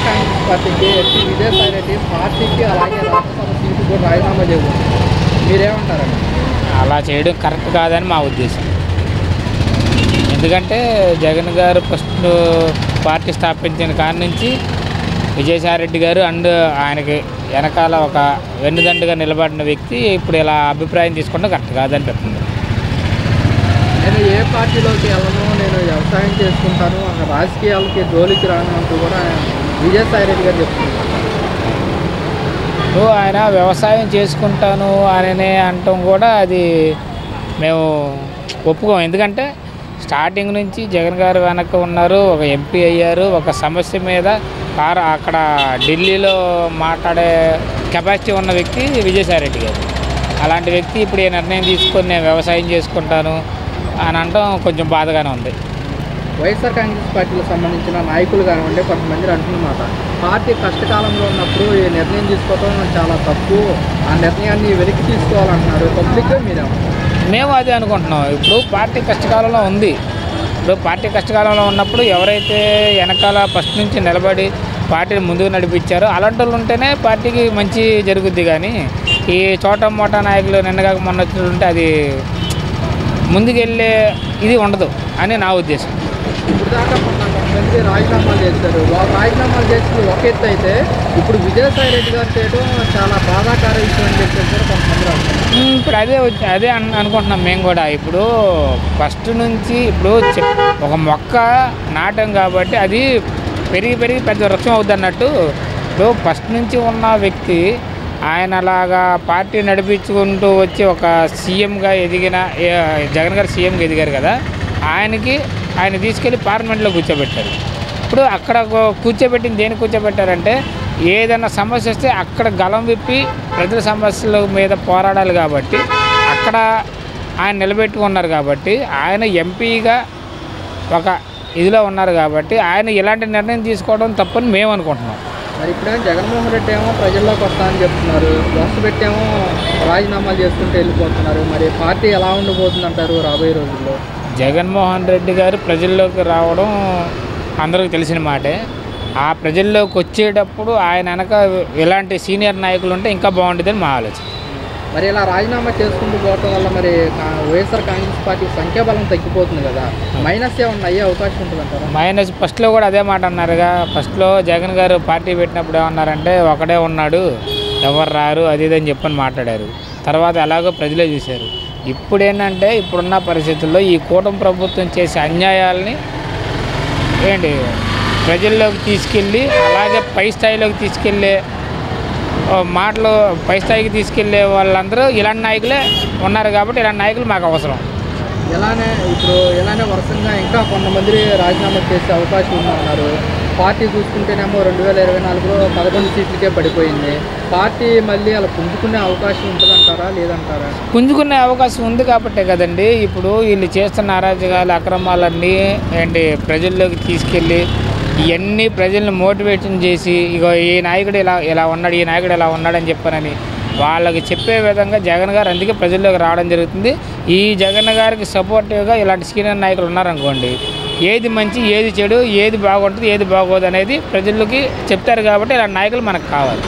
వైఎస్ఆర్ కాంగ్రెస్ పార్టీకి ఎంపీ విజయసాయి రెడ్డి పార్టీకి అలాగే రాజ్యసభ సీటు కూడా రాజీనామా చేయబోతున్నారు. మీరేమంటారండి? అలా చేయడం కరెక్ట్ కాదని మా ఉద్దేశం. ఎందుకంటే జగన్ గారు ఫస్ట్ పార్టీ స్థాపించిన కాడి నుంచి విజయసాయి రెడ్డి గారు అండ్ ఆయనకి వెనకాల ఒక వెన్నుదండుగా నిలబడిన వ్యక్తి ఇప్పుడు ఇలా అభిప్రాయం తీసుకుంటే కరెక్ట్ కాదనిపిస్తుంది. నేను ఏ పార్టీలోకి వెళ్ళను, నేను వ్యవసాయం చేసుకుంటాను, రాజకీయాలకి జోలికి రాను అంటూ కూడా విజయసాయి రెడ్డి గారు చెప్తున్నారు. ఆయన వ్యవసాయం చేసుకుంటాను అని అనటం కూడా అది మేము ఒప్పుకోం. ఎందుకంటే స్టార్టింగ్ నుంచి జగన్ గారు వెనక ఉన్నారు, ఒక ఎంపీ అయ్యారు, ఒక సమస్య మీద అక్కడ ఢిల్లీలో మాట్లాడే కెపాసిటీ ఉన్న వ్యక్తి విజయసాయి రెడ్డి గారు. అలాంటి వ్యక్తి ఇప్పుడు ఈ నిర్ణయం తీసుకొని నేను వ్యవసాయం చేసుకుంటాను అని అనటం కొంచెం బాధగానే ఉంది. వైఎస్ఆర్ కాంగ్రెస్ పార్టీకి సంబంధించిన నాయకులు కానివ్వండి, కొంతమంది అంటున్నమాట పార్టీ కష్టకాలంలో ఉన్నప్పుడు ఈ నిర్ణయం తీసుకోవడం చాలా తప్పు, ఆ నిర్ణయాన్ని వెనక్కి తీసుకోవాలంటున్నారు. పబ్లిక్గా మీరేమంటారు? మేము అదే అనుకుంటున్నాం. ఇప్పుడు పార్టీ కష్టకాలంలో ఉంది. ఇప్పుడు పార్టీ కష్టకాలంలో ఉన్నప్పుడు ఎవరైతే వెనకాల ఫస్ట్ నుంచి నిలబడి పార్టీని ముందుకు నడిపించారో అలాంటి వాళ్ళు ఉంటేనే పార్టీకి మంచి జరుగుద్ది. కానీ ఈ చోట మోటా నాయకులు నిన్నగా మొన్న వచ్చినట్టుంటే అది ముందుకెళ్ళే ఇది ఉండదు అని నా ఉద్దేశం. ఇప్పుడు దాకా కొంతమంది రాజీనామాలు చేశారు. వాళ్ళు రాజీనామాలు చేసింది ఒక ఎత్తు అయితే ఇప్పుడు విజయసాయి రెడ్డి గారు చేయడం చాలా బాధాకర విషయం అని చెప్పేసి కూడా కొంతమంది అంటున్నారు. ఇప్పుడు అదే అనుకుంటున్నాం మేము కూడా. ఇప్పుడు ఫస్ట్ నుంచి ఇప్పుడు ఒక మొక్క నాటం కాబట్టి అది పెరిగి పెద్ద వృక్షం అవుద్ది అన్నట్టు. ఇప్పుడు ఫస్ట్ నుంచి ఉన్న వ్యక్తి ఆయన అలాగా పార్టీ నడిపించుకుంటూ వచ్చి ఒక సీఎంగా ఎదిగిన జగన్ గారు సీఎంగా ఎదిగారు కదా, ఆయన తీసుకెళ్ళి పార్లమెంట్లో కూర్చోబెట్టారు. ఇప్పుడు అక్కడ కూర్చోబెట్టింది దేనికి కూర్చోబెట్టారంటే ఏదైనా సమస్య వస్తే అక్కడ గలం విప్పి ప్రజల సమస్యల మీద పోరాడాలి కాబట్టి అక్కడ ఆయన నిలబెట్టుకున్నారు. కాబట్టి ఆయన ఎంపీగా ఒక ఇదిలో ఉన్నారు కాబట్టి ఆయన ఇలాంటి నిర్ణయం తీసుకోవడం తప్పని మేము అనుకుంటున్నాం. మరి ఇప్పుడేమో జగన్మోహన్ రెడ్డి ఏమో ప్రజల్లోకి వస్తామని చెప్తున్నారు, పెట్టేమో రాజీనామాలు చేసుకుంటూ వెళ్ళిపోతున్నారు. మరి పార్టీ ఎలా ఉండబోతుంది అంటారు రాబోయే రోజుల్లో? జగన్మోహన్ రెడ్డి గారు ప్రజల్లోకి రావడం అందరికీ తెలిసిన మాటే. ఆ ప్రజల్లోకి వచ్చేటప్పుడు ఆయన వెనక ఇలాంటి సీనియర్ నాయకులు ఉంటే ఇంకా బాగుంటుందని మా ఆలోచన. మరి ఇలా రాజీనామా చేసుకుంటూ పోవటం వల్ల మరి వైఎస్ఆర్ కాంగ్రెస్ పార్టీ సంఖ్యాబలం తగ్గిపోతుంది కదా, మైనస్ ఏమన్నా అయ్యే అవకాశం ఉంటుంది అంటారా? మైనస్ ఫస్ట్లో కూడా అదే మాట అన్నారుగా. ఫస్ట్లో జగన్ గారు పార్టీ పెట్టినప్పుడు ఏమన్నారంటే ఒకడే ఉన్నాడు, ఎవరు రారు అది ఇది అని చెప్పని మాట్లాడారు. తర్వాత ఎలాగో ప్రజలే చూశారు. ఇప్పుడు ఏంటంటే ఇప్పుడున్న పరిస్థితుల్లో ఈ కూటమి ప్రభుత్వం చేసే అన్యాయాల్ని ప్రజల్లోకి తీసుకెళ్ళి అలాగే పై స్థాయిలోకి తీసుకెళ్ళే మాటలు పై స్థాయికి తీసుకెళ్లే వాళ్ళందరూ ఇలాంటి నాయకులే ఉన్నారు. కాబట్టి ఇలాంటి నాయకులు మాకు అవసరం. ఇలానే వరుసగా ఇంకా కొంతమంది రాజీనామా చేసే అవకాశం ఉన్నారు. పార్టీ చూసుకుంటేనేమో 2024లో 11 సీట్లకే పడిపోయింది. పార్టీ మళ్ళీ అలా పుంజుకునే అవకాశం ఉంటుందంటారా లేదంటారా? పుంజుకునే అవకాశం ఉంది కాబట్టే కదండి ఇప్పుడు వీళ్ళు చేస్తున్న అరాజకాలు అక్రమాలన్నీ ప్రజల్లోకి తీసుకెళ్ళి ఇవన్నీ ప్రజల్ని మోటివేషన్ చేసి ఇగో ఈ నాయకుడు ఇలా ఉన్నాడు, ఈ నాయకుడు ఇలా ఉన్నాడని చెప్పానని వాళ్ళకి చెప్పే విధంగా జగన్ గారు అందుకే ప్రజల్లోకి రావడం జరుగుతుంది. ఈ జగన్ గారికి సపోర్టివ్గా ఇలాంటి సీనియర్ నాయకులు ఉన్నారనుకోండి, ఏది మంచి ఏది చెడు, ఏది బాగుంటుంది ఏది బాగోదు అనేది ప్రజలకి చెప్తారు. కాబట్టి ఇలాంటి నాయకులు మనకు కావాలి.